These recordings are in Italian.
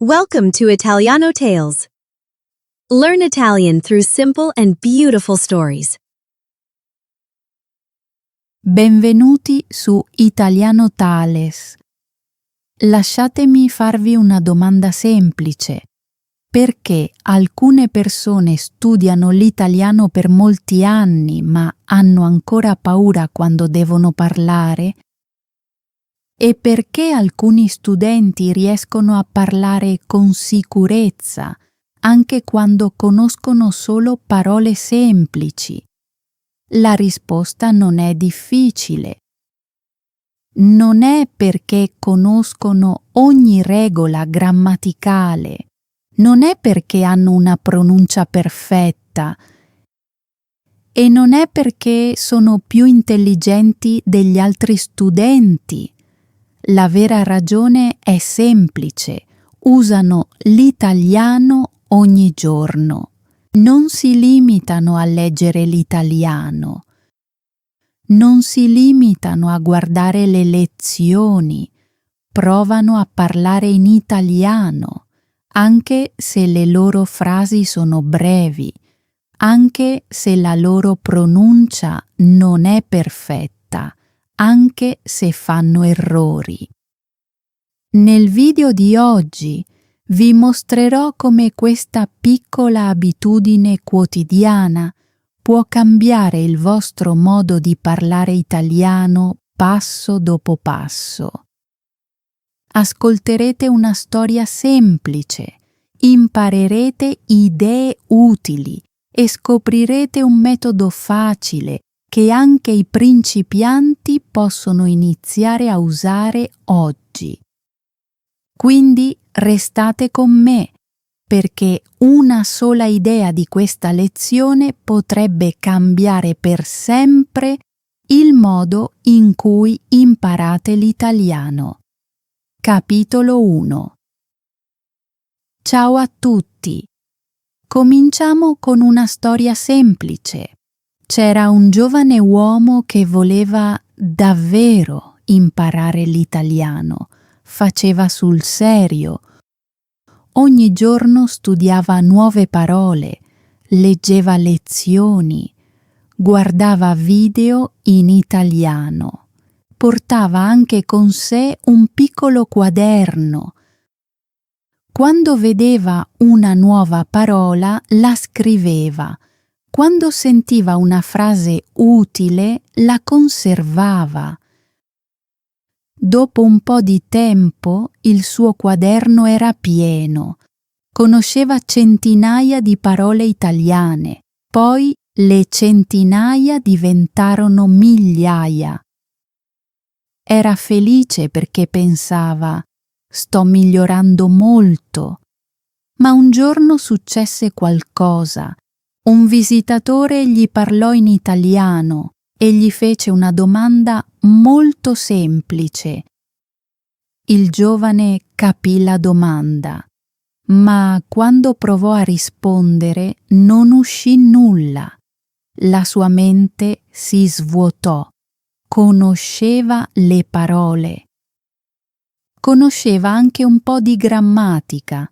Welcome to Italiano Tales. Learn Italian through simple and beautiful stories. Benvenuti su Italiano Tales. Lasciatemi farvi una domanda semplice. Perché alcune persone studiano l'italiano per molti anni ma hanno ancora paura quando devono parlare? E perché alcuni studenti riescono a parlare con sicurezza anche quando conoscono solo parole semplici? La risposta non è difficile. Non è perché conoscono ogni regola grammaticale, non è perché hanno una pronuncia perfetta e non è perché sono più intelligenti degli altri studenti. La vera ragione è semplice: usano l'italiano ogni giorno. Non si limitano a leggere l'italiano, non si limitano a guardare le lezioni, provano a parlare in italiano, anche se le loro frasi sono brevi, anche se la loro pronuncia non è perfetta, anche se fanno errori. Nel video di oggi vi mostrerò come questa piccola abitudine quotidiana può cambiare il vostro modo di parlare italiano passo dopo passo. Ascolterete una storia semplice, imparerete idee utili e scoprirete un metodo facile che anche i principianti possono iniziare a usare oggi. Quindi restate con me, perché una sola idea di questa lezione potrebbe cambiare per sempre il modo in cui imparate l'italiano. Capitolo 1. Ciao a tutti! Cominciamo con una storia semplice. C'era un giovane uomo che voleva davvero imparare l'italiano. Faceva sul serio. Ogni giorno studiava nuove parole, leggeva lezioni, guardava video in italiano. Portava anche con sé un piccolo quaderno. Quando vedeva una nuova parola, la scriveva. Quando sentiva una frase utile, la conservava. Dopo un po' di tempo il suo quaderno era pieno. Conosceva centinaia di parole italiane, poi le centinaia diventarono migliaia. Era felice perché pensava: sto migliorando molto. Ma un giorno successe qualcosa. Un visitatore gli parlò in italiano e gli fece una domanda molto semplice. Il giovane capì la domanda, ma quando provò a rispondere non uscì nulla. La sua mente si svuotò. Conosceva le parole. Conosceva anche un po' di grammatica,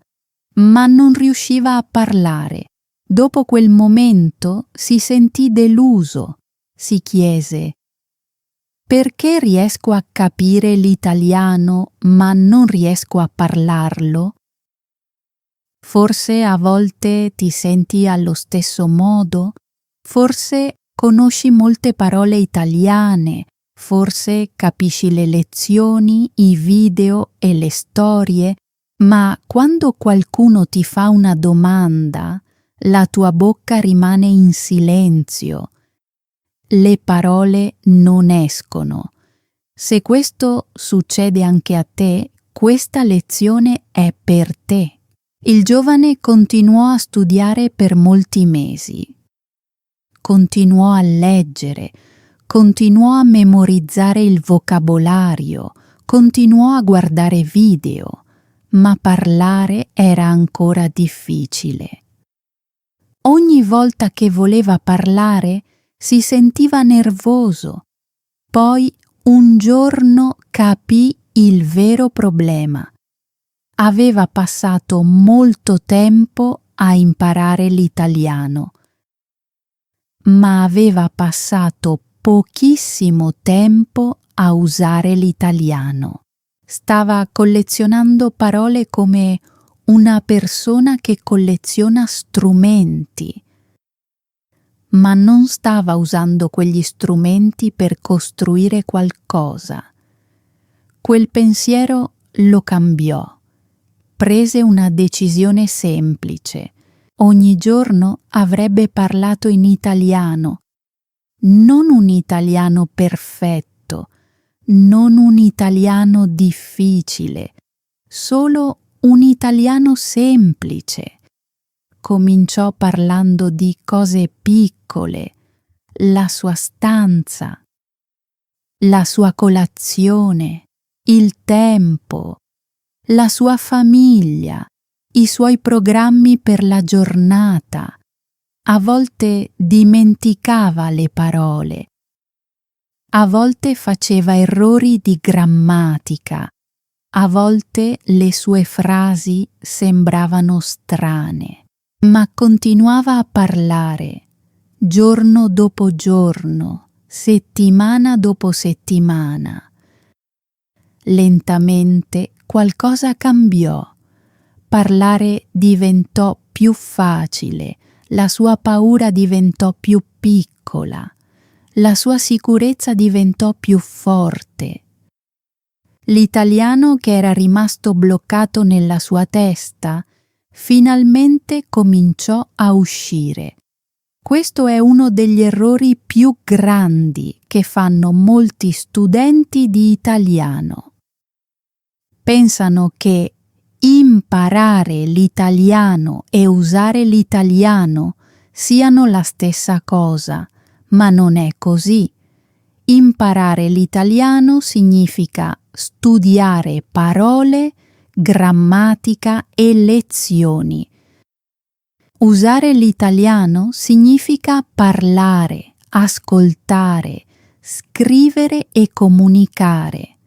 ma non riusciva a parlare. Dopo quel momento si sentì deluso. Si chiese: perché riesco a capire l'italiano ma non riesco a parlarlo? Forse a volte ti senti allo stesso modo? Forse conosci molte parole italiane, forse capisci le lezioni, i video e le storie, ma quando qualcuno ti fa una domanda, la tua bocca rimane in silenzio. Le parole non escono. Se questo succede anche a te, questa lezione è per te. Il giovane continuò a studiare per molti mesi. Continuò a leggere, continuò a memorizzare il vocabolario, continuò a guardare video, ma parlare era ancora difficile. Ogni volta che voleva parlare, si sentiva nervoso. Poi un giorno capì il vero problema. aveva passato molto tempo a imparare l'italiano, ma aveva passato pochissimo tempo a usare l'italiano. Stava collezionando parole come una persona che colleziona strumenti, ma non stava usando quegli strumenti per costruire qualcosa. Quel pensiero lo cambiò. Prese una decisione semplice. Ogni giorno avrebbe parlato in italiano, non un italiano perfetto, non un italiano difficile, solo un italiano semplice. Cominciò parlando di cose piccole, la sua stanza, la sua colazione, il tempo, la sua famiglia, i suoi programmi per la giornata. A volte dimenticava le parole, a volte faceva errori di grammatica, a volte le sue frasi sembravano strane, ma continuava a parlare, giorno dopo giorno, settimana dopo settimana. Lentamente qualcosa cambiò. Parlare diventò più facile, la sua paura diventò più piccola, la sua sicurezza diventò più forte. L'italiano che era rimasto bloccato nella sua testa finalmente cominciò a uscire. Questo è uno degli errori più grandi che fanno molti studenti di italiano. Pensano che imparare l'italiano e usare l'italiano siano la stessa cosa, ma non è così. Imparare l'italiano significa studiare parole, grammatica e lezioni. Usare l'italiano significa parlare, ascoltare, scrivere e comunicare.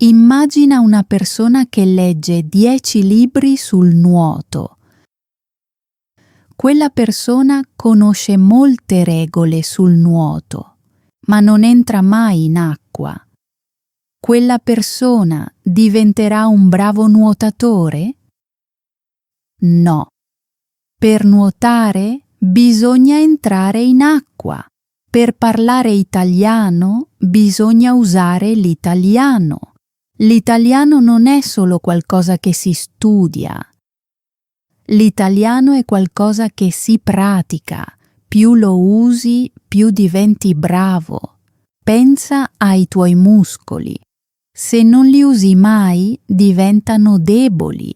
Immagina una persona che legge 10 libri sul nuoto. Quella persona conosce molte regole sul nuoto, ma non entra mai in acqua. Quella persona diventerà un bravo nuotatore? No. Per nuotare bisogna entrare in acqua. Per parlare italiano bisogna usare l'italiano. L'italiano non è solo qualcosa che si studia. L'italiano è qualcosa che si pratica. Più lo usi, più diventi bravo. Pensa ai tuoi muscoli. Se non li usi mai, diventano deboli.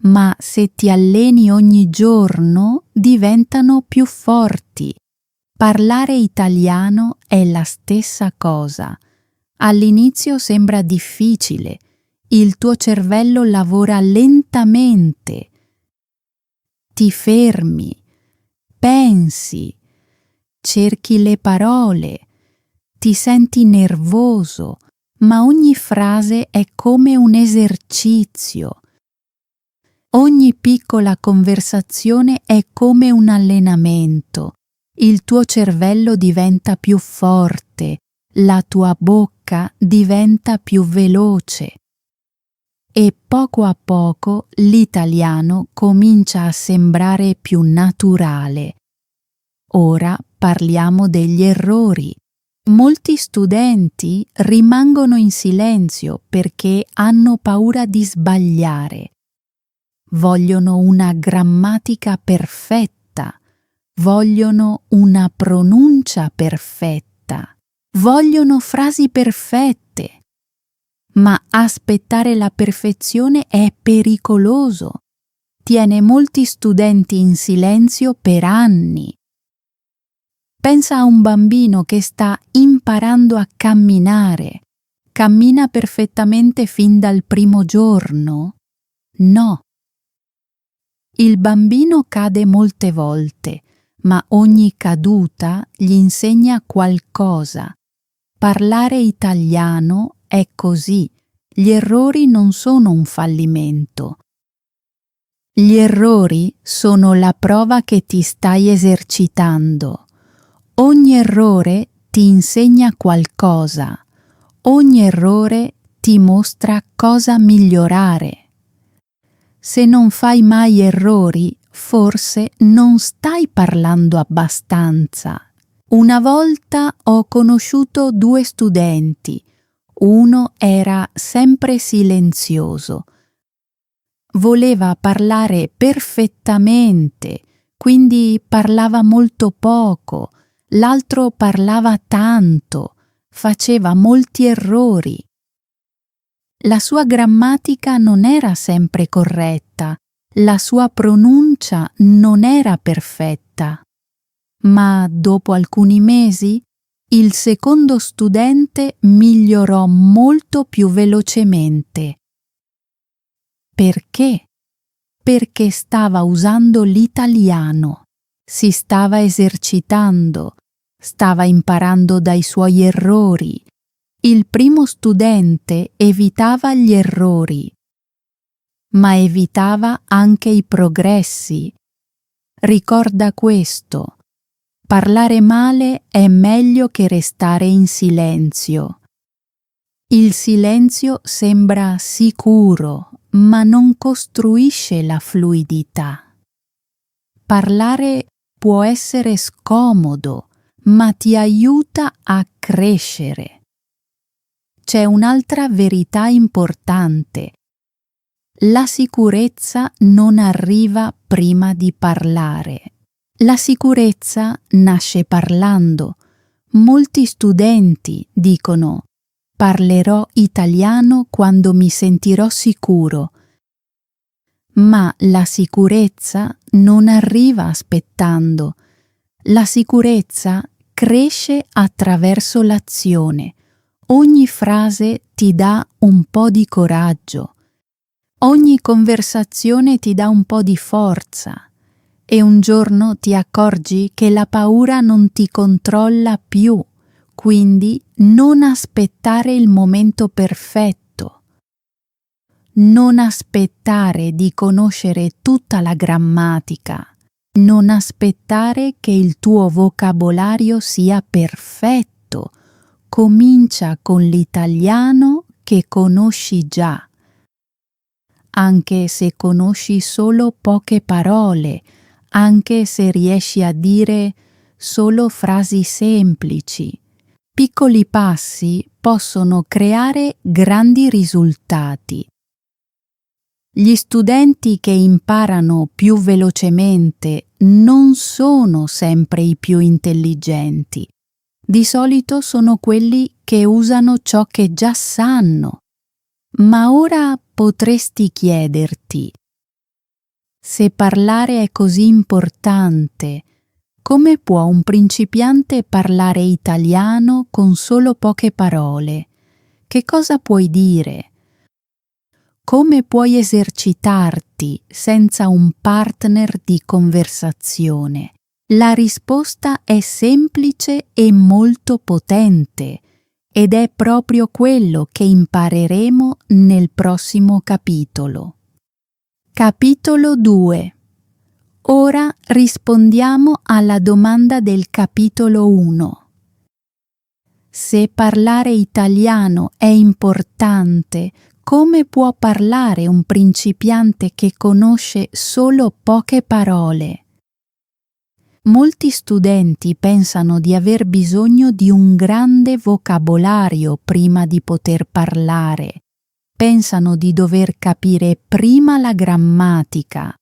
Ma se ti alleni ogni giorno, diventano più forti. Parlare italiano è la stessa cosa. All'inizio sembra difficile, il tuo cervello lavora lentamente. Ti fermi, pensi, cerchi le parole, ti senti nervoso, ma ogni frase è come un esercizio. Ogni piccola conversazione è come un allenamento. Il tuo cervello diventa più forte, la tua bocca diventa più veloce. E poco a poco l'italiano comincia a sembrare più naturale. Ora parliamo degli errori. Molti studenti rimangono in silenzio perché hanno paura di sbagliare. Vogliono una grammatica perfetta, vogliono una pronuncia perfetta, vogliono frasi perfette. Ma aspettare la perfezione è pericoloso. Tiene molti studenti in silenzio per anni. Pensa a un bambino che sta imparando a camminare. Cammina perfettamente fin dal primo giorno? No. Il bambino cade molte volte, ma ogni caduta gli insegna qualcosa. Parlare italiano è così. Gli errori non sono un fallimento. Gli errori sono la prova che ti stai esercitando. Ogni errore ti insegna qualcosa. Ogni errore ti mostra cosa migliorare. Se non fai mai errori, forse non stai parlando abbastanza. Una volta ho conosciuto 2 studenti. Uno era sempre silenzioso. Voleva parlare perfettamente, quindi parlava molto poco. L'altro parlava tanto, faceva molti errori. La sua grammatica non era sempre corretta, la sua pronuncia non era perfetta. Ma dopo alcuni mesi il secondo studente migliorò molto più velocemente. Perché? Perché stava usando l'italiano, si stava esercitando, stava imparando dai suoi errori. Il primo studente evitava gli errori, ma evitava anche i progressi. Ricorda questo: parlare male è meglio che restare in silenzio. Il silenzio sembra sicuro, ma non costruisce la fluidità. Parlare può essere scomodo, ma ti aiuta a crescere. C'è un'altra verità importante. La sicurezza non arriva prima di parlare. La sicurezza nasce parlando. Molti studenti dicono: parlerò italiano quando mi sentirò sicuro. Ma la sicurezza non arriva aspettando. La sicurezza cresce attraverso l'azione. Ogni frase ti dà un po' di coraggio. Ogni conversazione ti dà un po' di forza. E un giorno ti accorgi che la paura non ti controlla più. Quindi non aspettare il momento perfetto. Non aspettare di conoscere tutta la grammatica. Non aspettare che il tuo vocabolario sia perfetto. Comincia con l'italiano che conosci già. Anche se conosci solo poche parole, anche se riesci a dire solo frasi semplici. Piccoli passi possono creare grandi risultati. Gli studenti che imparano più velocemente non sono sempre i più intelligenti. Di solito sono quelli che usano ciò che già sanno. Ma ora potresti chiederti: se parlare è così importante, come può un principiante parlare italiano con solo poche parole? Che cosa puoi dire? Come puoi esercitarti senza un partner di conversazione? La risposta è semplice e molto potente, ed è proprio quello che impareremo nel prossimo capitolo. Capitolo 2. Ora rispondiamo alla domanda del capitolo 1. Se parlare italiano è importante, come può parlare un principiante che conosce solo poche parole? Molti studenti pensano di aver bisogno di un grande vocabolario prima di poter parlare. Pensano di dover capire prima la grammatica.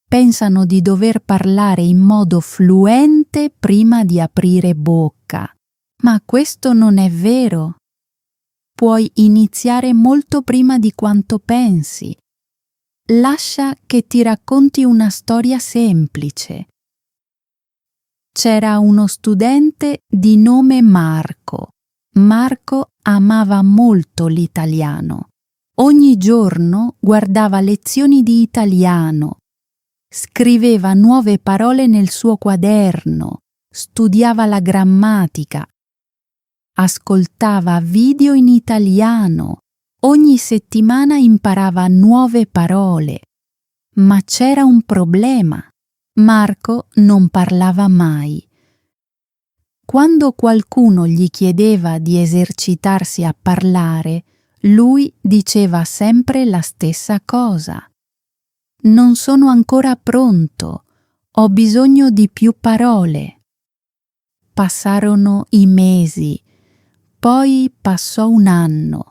Pensano di dover parlare in modo fluente prima di aprire bocca. Ma questo non è vero. Puoi iniziare molto prima di quanto pensi. Lascia che ti racconti una storia semplice. C'era uno studente di nome Marco. Marco amava molto l'italiano. Ogni giorno guardava lezioni di italiano, scriveva nuove parole nel suo quaderno, studiava la grammatica, ascoltava video in italiano, Ogni settimana imparava nuove parole. Ma c'era un problema. Marco non parlava mai. Quando qualcuno gli chiedeva di esercitarsi a parlare, lui diceva sempre la stessa cosa. Non sono ancora pronto, ho bisogno di più parole. Passarono i mesi, poi passò un anno.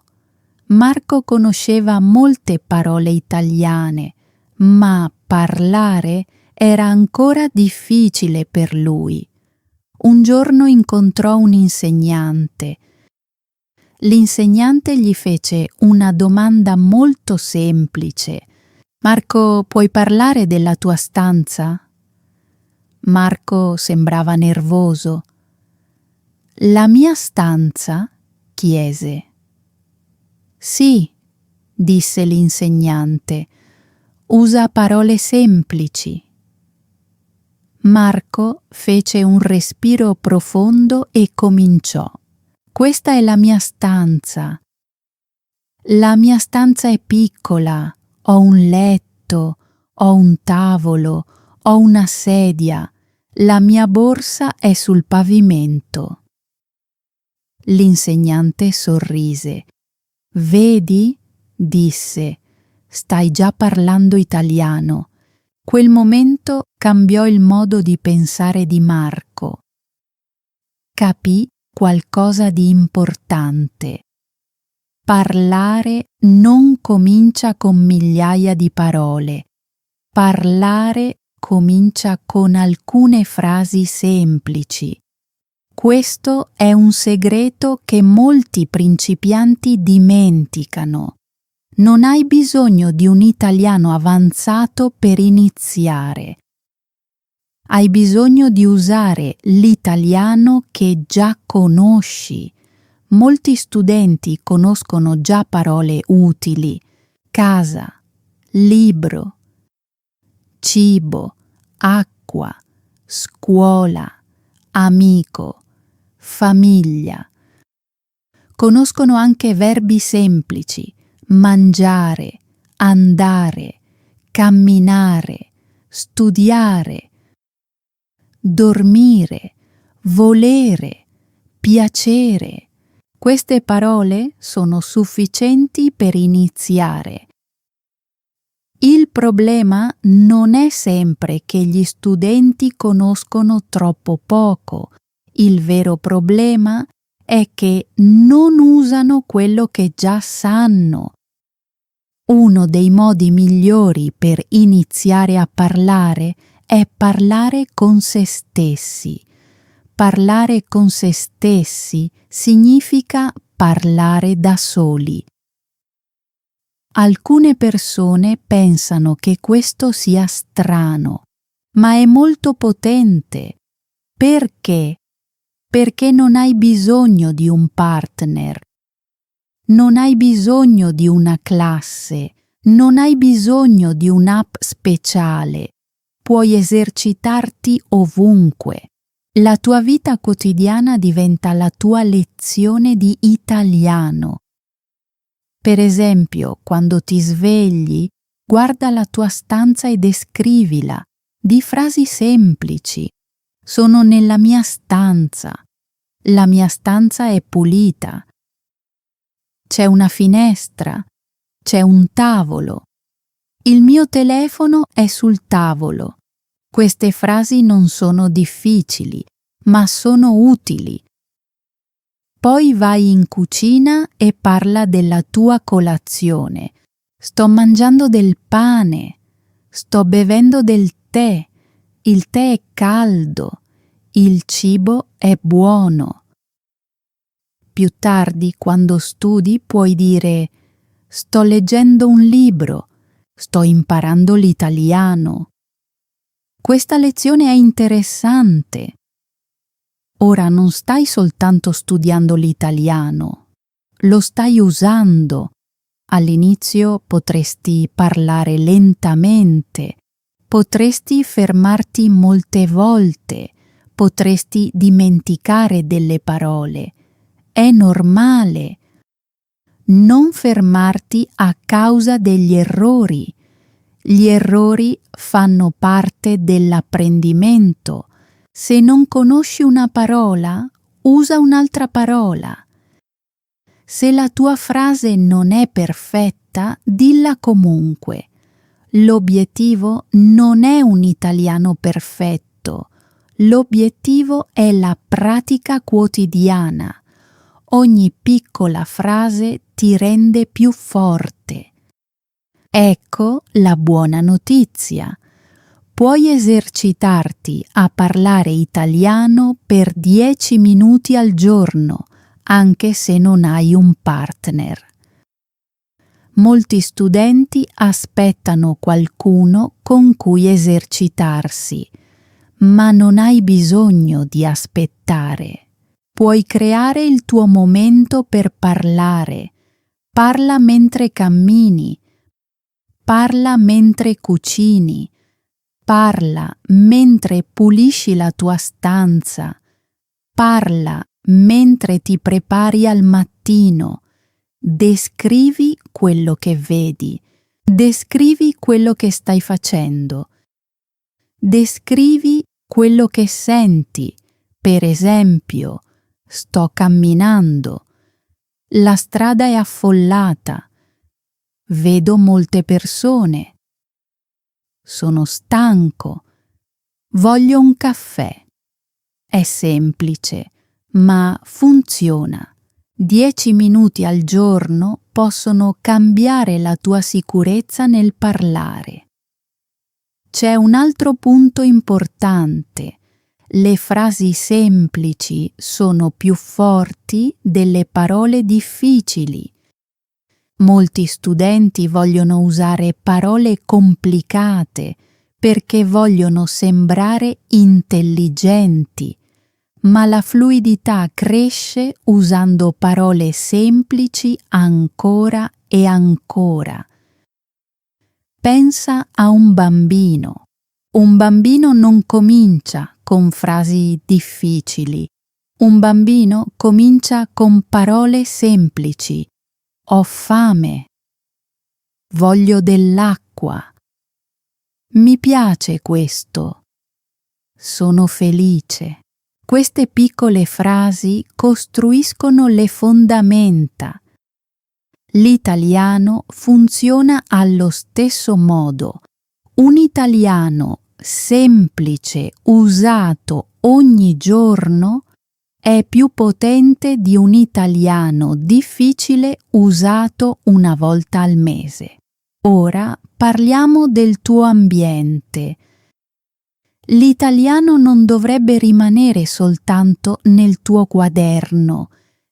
Marco conosceva molte parole italiane, ma parlare era ancora difficile per lui. Un giorno incontrò un insegnante. L'insegnante gli fece una domanda molto semplice. Marco, puoi parlare della tua stanza? Marco sembrava nervoso. La mia stanza? Chiese. Sì, disse l'insegnante. Usa parole semplici. Marco fece un respiro profondo e cominciò. Questa è la mia stanza. La mia stanza è piccola. Ho un letto, ho un tavolo, ho una sedia. La mia borsa è sul pavimento. L'insegnante sorrise. Vedi? Disse. Stai già parlando italiano. Quel momento cambiò il modo di pensare di Marco. Capì qualcosa di importante. Parlare non comincia con migliaia di parole. Parlare comincia con alcune frasi semplici. Questo è un segreto che molti principianti dimenticano. Non hai bisogno di un italiano avanzato per iniziare. Hai bisogno di usare l'italiano che già conosci. Molti studenti conoscono già parole utili: casa, libro, cibo, acqua, scuola, amico, famiglia. Conoscono anche verbi semplici: mangiare, andare, camminare, studiare, dormire, volere, piacere. Queste parole sono sufficienti per iniziare. Il problema non è sempre che gli studenti conoscono troppo poco. Il vero problema è che non usano quello che già sanno. Uno dei modi migliori per iniziare a parlare è parlare con se stessi. Parlare con se stessi significa parlare da soli. Alcune persone pensano che questo sia strano, ma è molto potente. Perché? Perché non hai bisogno di un partner, non hai bisogno di una classe, non hai bisogno di un'app speciale. Puoi esercitarti ovunque. La tua vita quotidiana diventa la tua lezione di italiano. Per esempio, quando ti svegli, guarda la tua stanza e descrivila. Di frasi semplici. Sono nella mia stanza. La mia stanza è pulita. C'è una finestra. C'è un tavolo. Il mio telefono è sul tavolo. Queste frasi non sono difficili, ma sono utili. Poi vai in cucina e parla della tua colazione. Sto mangiando del pane. Sto bevendo del tè. Il tè è caldo. Il cibo è buono. Più tardi, quando studi, puoi dire: sto leggendo un libro. Sto imparando l'italiano. Questa lezione è interessante. Ora non stai soltanto studiando l'italiano, lo stai usando. All'inizio potresti parlare lentamente, potresti fermarti molte volte, potresti dimenticare delle parole. È normale. Non fermarti a causa degli errori. Gli errori fanno parte dell'apprendimento. Se non conosci una parola, usa un'altra parola. Se la tua frase non è perfetta, dilla comunque. L'obiettivo non è un italiano perfetto. L'obiettivo è la pratica quotidiana. Ogni piccola frase ti rende più forte. Ecco la buona notizia. Puoi esercitarti a parlare italiano per 10 minuti al giorno, anche se non hai un partner. Molti studenti aspettano qualcuno con cui esercitarsi, ma non hai bisogno di aspettare. Puoi creare il tuo momento per parlare. Parla mentre cammini. Parla mentre cucini. Parla mentre pulisci la tua stanza. Parla mentre ti prepari al mattino. Descrivi quello che vedi. Descrivi quello che stai facendo. Descrivi quello che senti. Per esempio, sto camminando. La strada è affollata. Vedo molte persone. Sono stanco. Voglio un caffè. È semplice, ma funziona. 10 minuti al giorno possono cambiare la tua sicurezza nel parlare. C'è un altro punto importante. Le frasi semplici sono più forti delle parole difficili. Molti studenti vogliono usare parole complicate perché vogliono sembrare intelligenti, ma la fluidità cresce usando parole semplici ancora e ancora. Pensa a un bambino. Un bambino non comincia con frasi difficili. Un bambino comincia con parole semplici. Ho fame. Voglio dell'acqua. Mi piace questo. Sono felice. Queste piccole frasi costruiscono le fondamenta. L'italiano funziona allo stesso modo. Un italiano semplice, usato ogni giorno, è più potente di un italiano difficile usato una volta al mese. Ora parliamo del tuo ambiente. L'italiano non dovrebbe rimanere soltanto nel tuo quaderno.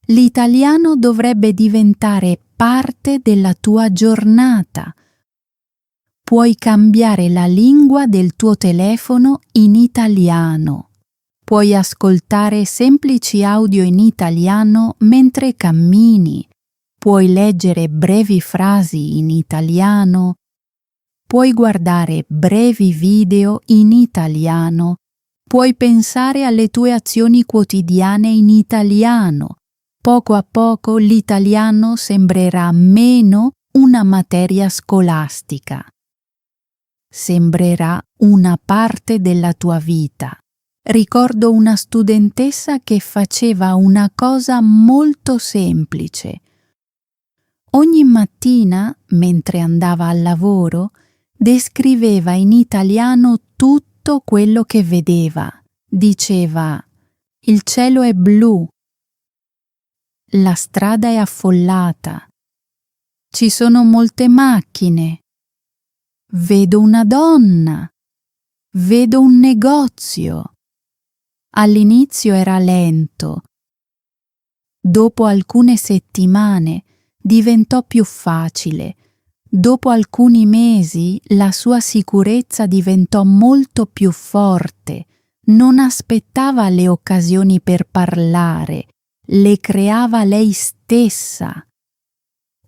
L'italiano dovrebbe diventare parte della tua giornata. Puoi cambiare la lingua del tuo telefono in italiano. Puoi ascoltare semplici audio in italiano mentre cammini. Puoi leggere brevi frasi in italiano. Puoi guardare brevi video in italiano. Puoi pensare alle tue azioni quotidiane in italiano. Poco a poco l'italiano sembrerà meno una materia scolastica. Sembrerà una parte della tua vita. Ricordo una studentessa che faceva una cosa molto semplice. Ogni mattina, mentre andava al lavoro, descriveva in italiano tutto quello che vedeva. Diceva: il cielo è blu, la strada è affollata, ci sono molte macchine, vedo una donna, vedo un negozio. All'inizio era lento. Dopo alcune settimane diventò più facile. Dopo alcuni mesi la sua sicurezza diventò molto più forte. Non aspettava le occasioni per parlare, le creava lei stessa.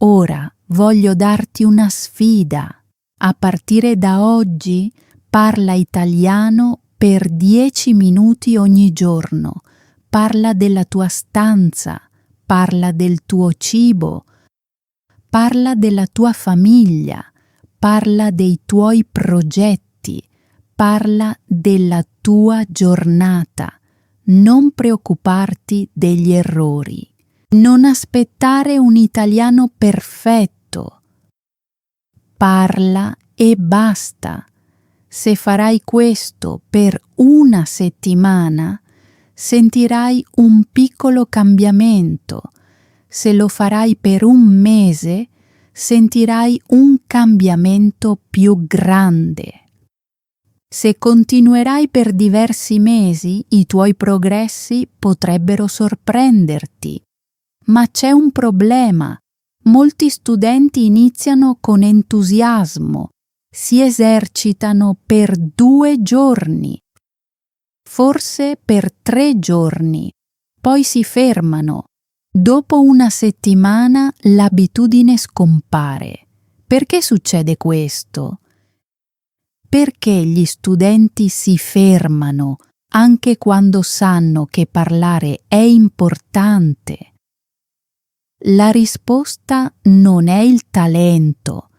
Ora voglio darti una sfida. A partire da oggi parla italiano per 10 minuti ogni giorno. Parla della tua stanza, parla del tuo cibo, Parla della tua famiglia, parla dei tuoi progetti, parla della tua giornata. Non preoccuparti degli errori. Non aspettare un italiano perfetto. Parla e basta. Se farai questo per una settimana, sentirai un piccolo cambiamento. Se lo farai per un mese, sentirai un cambiamento più grande. Se continuerai per diversi mesi, i tuoi progressi potrebbero sorprenderti. Ma c'è un problema. Molti studenti iniziano con entusiasmo, si esercitano per 2 giorni, forse per 3 giorni, poi si fermano. Dopo una settimana l'abitudine scompare. Perché succede questo? Perché gli studenti si fermano anche quando sanno che parlare è importante? La risposta non è il talento,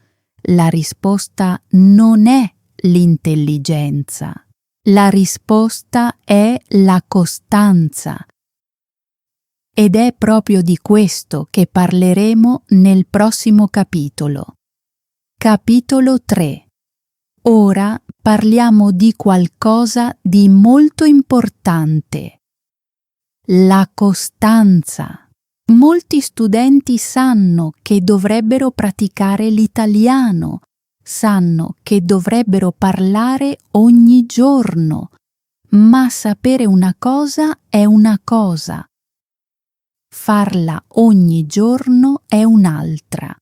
la risposta non è l'intelligenza, la risposta è la costanza. Ed è proprio di questo che parleremo nel prossimo capitolo. Capitolo 3. Ora parliamo di qualcosa di molto importante. La costanza. Molti studenti sanno che dovrebbero praticare l'italiano, sanno che dovrebbero parlare ogni giorno, ma sapere una cosa è una cosa. Farla ogni giorno è un'altra.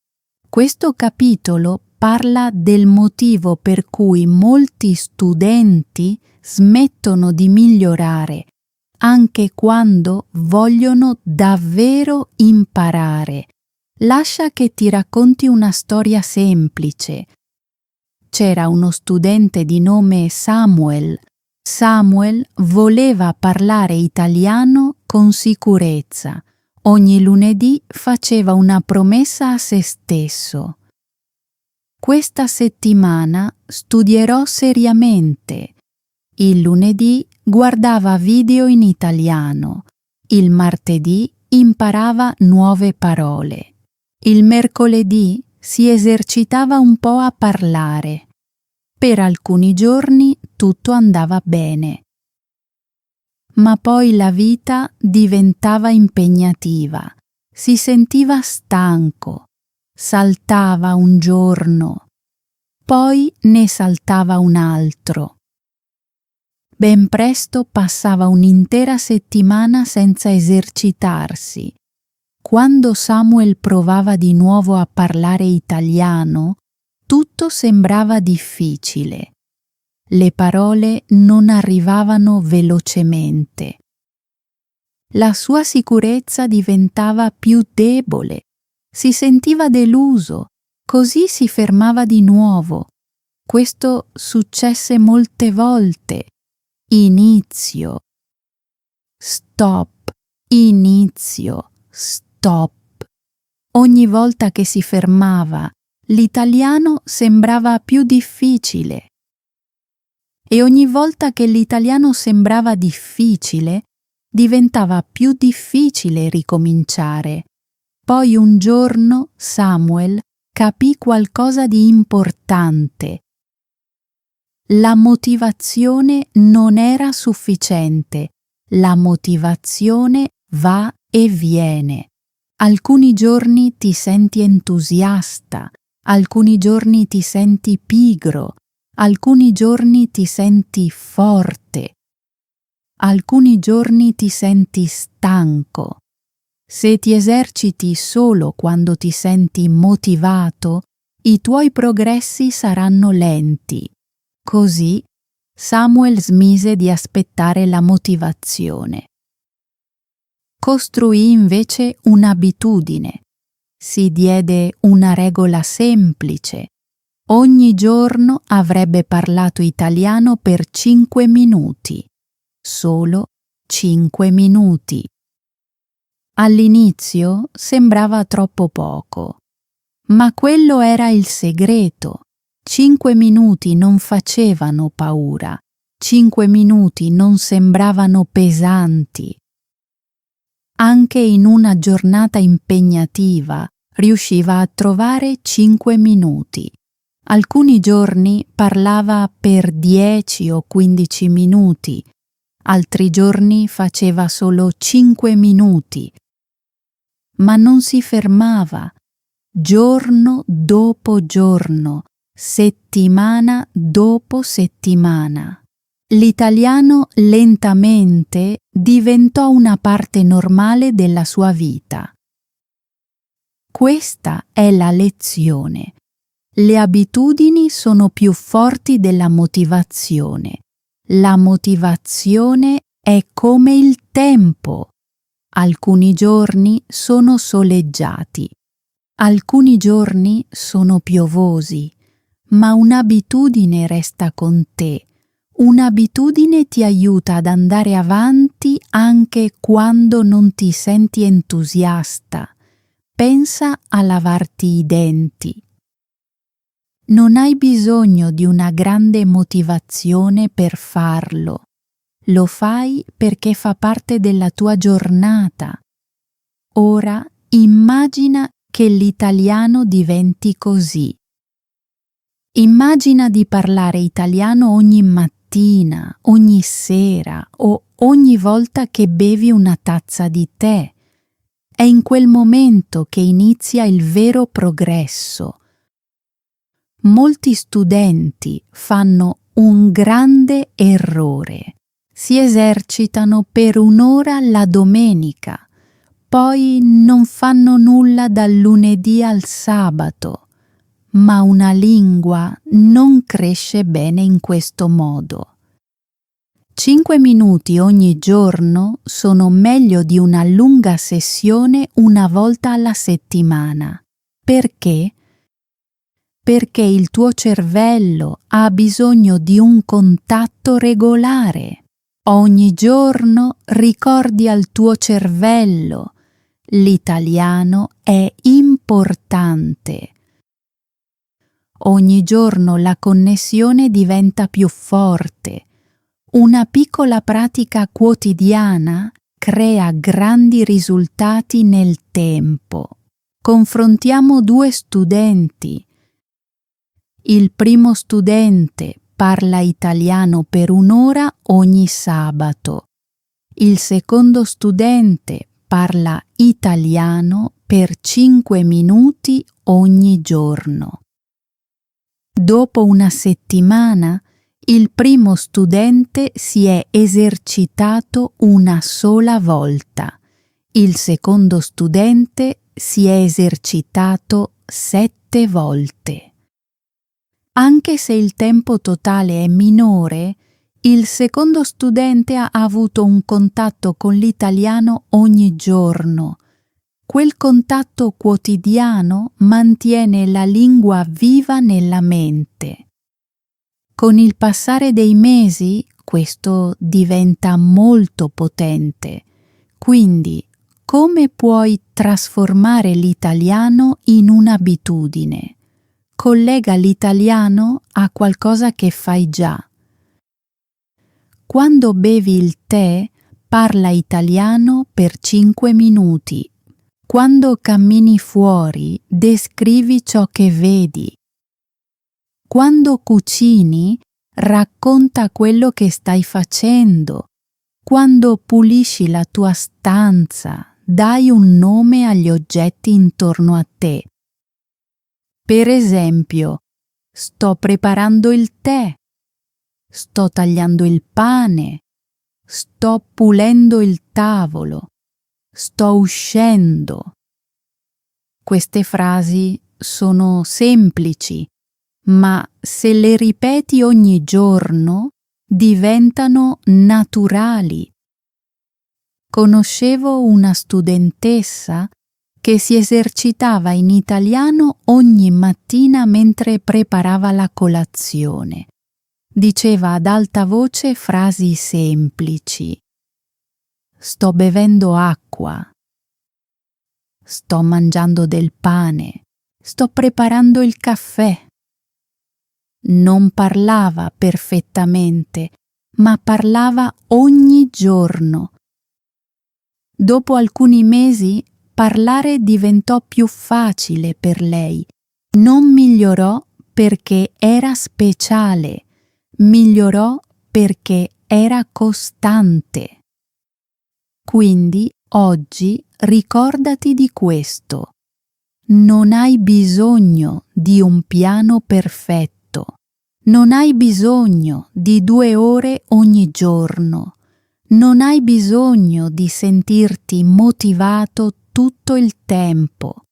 Questo capitolo parla del motivo per cui molti studenti smettono di migliorare, anche quando vogliono davvero imparare. Lascia che ti racconti una storia semplice. C'era uno studente di nome Samuel. Samuel voleva parlare italiano con sicurezza. Ogni lunedì faceva una promessa a se stesso. Questa settimana studierò seriamente. Il lunedì guardava video in italiano. Il martedì imparava nuove parole. Il mercoledì si esercitava un po' a parlare. Per alcuni giorni tutto andava bene. Ma poi la vita diventava impegnativa. Si sentiva stanco. Saltava un giorno, poi ne saltava un altro. Ben presto passava un'intera settimana senza esercitarsi. Quando Samuel provava di nuovo a parlare italiano, tutto sembrava difficile. Le parole non arrivavano velocemente. La sua sicurezza diventava più debole. Si sentiva deluso, così si fermava di nuovo. Questo successe molte volte. Inizio, stop, inizio, stop. Ogni volta che si fermava, l'italiano sembrava più difficile. E ogni volta che l'italiano sembrava difficile, diventava più difficile ricominciare. Poi un giorno Samuel capì qualcosa di importante. La motivazione non era sufficiente. La motivazione va e viene. Alcuni giorni ti senti entusiasta, alcuni giorni ti senti pigro, alcuni giorni ti senti forte, alcuni giorni ti senti stanco. Se ti eserciti solo quando ti senti motivato, i tuoi progressi saranno lenti. Così Samuel smise di aspettare la motivazione. Costruì invece un'abitudine. Si diede una regola semplice. Ogni giorno avrebbe parlato italiano per 5 minuti. Solo 5 minuti. All'inizio sembrava troppo poco. Ma quello era il segreto. 5 minuti non facevano paura. 5 minuti non sembravano pesanti. Anche in una giornata impegnativa riusciva a trovare 5 minuti. Alcuni giorni parlava per 10 o 15 minuti, altri giorni faceva solo 5 minuti. Ma non si fermava, giorno dopo giorno, settimana dopo settimana. L'italiano lentamente diventò una parte normale della sua vita. Questa è la lezione. Le abitudini sono più forti della motivazione. La motivazione è come il tempo. Alcuni giorni sono soleggiati, alcuni giorni sono piovosi, ma un'abitudine resta con te. Un'abitudine ti aiuta ad andare avanti anche quando non ti senti entusiasta. Pensa a lavarti i denti. Non hai bisogno di una grande motivazione per farlo. Lo fai perché fa parte della tua giornata. Ora immagina che l'italiano diventi così. Immagina di parlare italiano ogni mattina, ogni sera o ogni volta che bevi una tazza di tè. È in quel momento che inizia il vero progresso. Molti studenti fanno un grande errore. Si esercitano per un'ora la domenica, poi non fanno nulla dal lunedì al sabato. Ma una lingua non cresce bene in questo modo. 5 minuti ogni giorno sono meglio di una lunga sessione una volta alla settimana. Perché? Perché il tuo cervello ha bisogno di un contatto regolare. Ogni giorno ricordi al tuo cervello: l'italiano è importante. Ogni giorno la connessione diventa più forte. Una piccola pratica quotidiana crea grandi risultati nel tempo. Confrontiamo 2 studenti. Il primo studente parla italiano per un'ora ogni sabato. Il secondo studente parla italiano per 5 minuti ogni giorno. Dopo una settimana, il primo studente si è esercitato una sola volta. Il secondo studente si è esercitato 7 volte. Anche se il tempo totale è minore, il secondo studente ha avuto un contatto con l'italiano ogni giorno. Quel contatto quotidiano mantiene la lingua viva nella mente. Con il passare dei mesi questo diventa molto potente. Quindi, come puoi trasformare l'italiano in un'abitudine? Collega l'italiano a qualcosa che fai già. Quando bevi il tè, parla italiano per 5 minuti. Quando cammini fuori, descrivi ciò che vedi. Quando cucini, racconta quello che stai facendo. Quando pulisci la tua stanza, dai un nome agli oggetti intorno a te. Per esempio, sto preparando il tè, sto tagliando il pane, sto pulendo il tavolo, sto uscendo. Queste frasi sono semplici, ma se le ripeti ogni giorno diventano naturali. Conoscevo una studentessa che si esercitava in italiano ogni mattina mentre preparava la colazione. Diceva ad alta voce frasi semplici. Sto bevendo acqua. Sto mangiando del pane. sto preparando il caffè. Non parlava perfettamente, ma parlava ogni giorno. Dopo alcuni mesi, parlare diventò più facile per lei. Non migliorò perché era speciale, migliorò perché era costante. Quindi oggi ricordati di questo. Non hai bisogno di un piano perfetto. Non hai bisogno di 2 ore ogni giorno. Non hai bisogno di sentirti motivato tutto il tempo.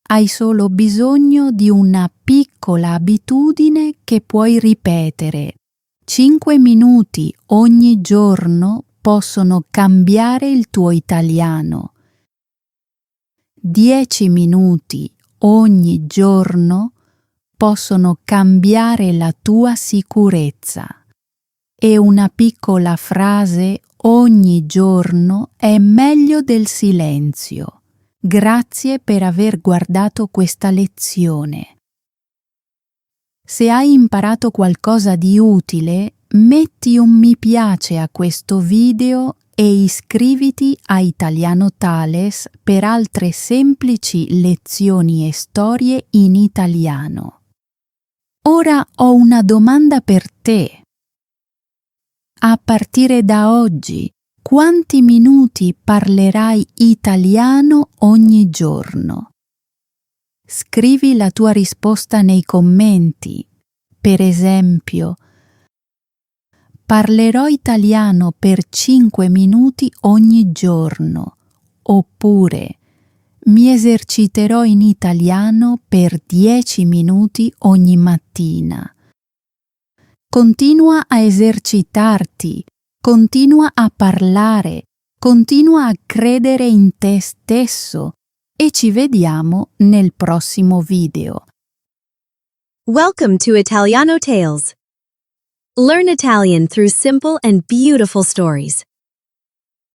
Hai solo bisogno di una piccola abitudine che puoi ripetere. 5 minuti ogni giorno possono cambiare il tuo italiano. 10 minuti ogni giorno possono cambiare la tua sicurezza. E una piccola frase ogni giorno è meglio del silenzio. Grazie per aver guardato questa lezione. Se hai imparato qualcosa di utile, metti un mi piace a questo video e iscriviti a Italiano Thales per altre semplici lezioni e storie in italiano. Ora ho una domanda per te. A partire da oggi, quanti minuti parlerai italiano ogni giorno? Scrivi la tua risposta nei commenti. Per esempio, parlerò italiano per 5 minuti ogni giorno, oppure mi eserciterò in italiano per 10 minuti ogni mattina. Continua a esercitarti, continua a parlare, continua a credere in te stesso e ci vediamo nel prossimo video. Welcome to Italiano Tales. Learn Italian through simple and beautiful stories.